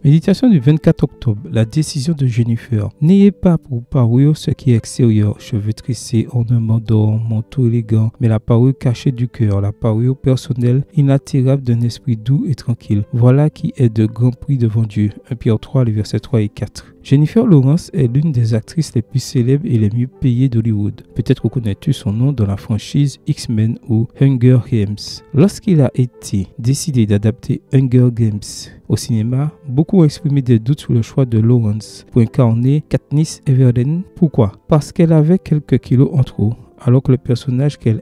Méditation du 24 octobre, la décision de Jennifer. N'ayez pas pour parure ce qui est extérieur, cheveux tressés, ornements d'or, manteau élégant, mais la parure cachée du cœur, la parure personnelle, inattirable d'un esprit doux et tranquille. Voilà qui est de grand prix devant Dieu. 1 Pierre 3, les versets 3 et 4. Jennifer Lawrence est l'une des actrices les plus célèbres et les mieux payées d'Hollywood. Peut-être reconnais-tu son nom dans la franchise X-Men ou Hunger Games. Lorsqu'il a été décidé d'adapter Hunger Games au cinéma, beaucoup ont exprimé des doutes sur le choix de Lawrence pour incarner Katniss Everdeen. Pourquoi? Parce qu'elle avait quelques kilos en trop, alors que le personnage qu'elle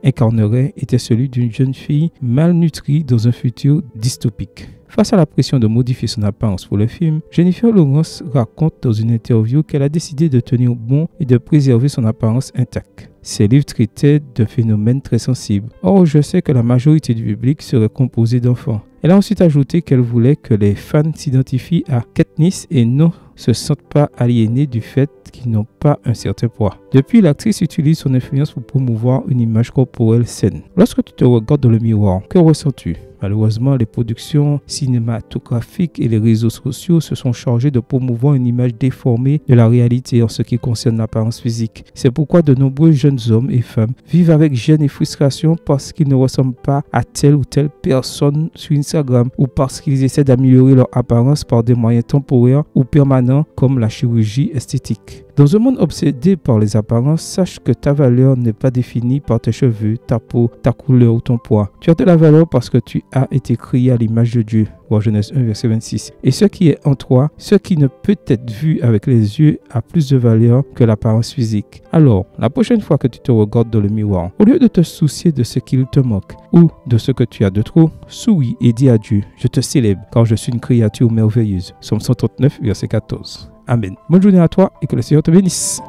incarnerait était celui d'une jeune fille malnutrie dans un futur dystopique. Face à la pression de modifier son apparence pour le film, Jennifer Lawrence raconte dans une interview qu'elle a décidé de tenir bon et de préserver son apparence intacte. Ses livres traitaient de phénomènes très sensibles. Or, je sais que la majorité du public serait composée d'enfants. Elle a ensuite ajouté qu'elle voulait que les fans s'identifient à Katniss et ne se sentent pas aliénés du fait qu'ils n'ont pas un certain poids. Depuis, l'actrice utilise son influence pour promouvoir une image corporelle saine. Lorsque tu te regardes dans le miroir, que ressens-tu? Malheureusement, les productions cinématographiques et les réseaux sociaux se sont chargés de promouvoir une image déformée de la réalité en ce qui concerne l'apparence physique. C'est pourquoi de nombreux jeunes hommes et femmes vivent avec gêne et frustration parce qu'ils ne ressemblent pas à telle ou telle personne sur Instagram ou parce qu'ils essaient d'améliorer leur apparence par des moyens temporaires ou permanents comme la chirurgie esthétique. Dans un monde obsédé par les apparences, sache que ta valeur n'est pas définie par tes cheveux, ta peau, ta couleur ou ton poids. Tu as de la valeur parce que tu as été créé à l'image de Dieu. Voir Genèse 1, verset 26. Et ce qui est en toi, ce qui ne peut être vu avec les yeux, a plus de valeur que l'apparence physique. Alors, la prochaine fois que tu te regardes dans le miroir, au lieu de te soucier de ce qu'il te manque ou de ce que tu as de trop, souris et dis à Dieu, je te célèbre car je suis une créature merveilleuse. Psaume 139, verset 14. Amen. Bonne journée à toi et que le Seigneur te bénisse.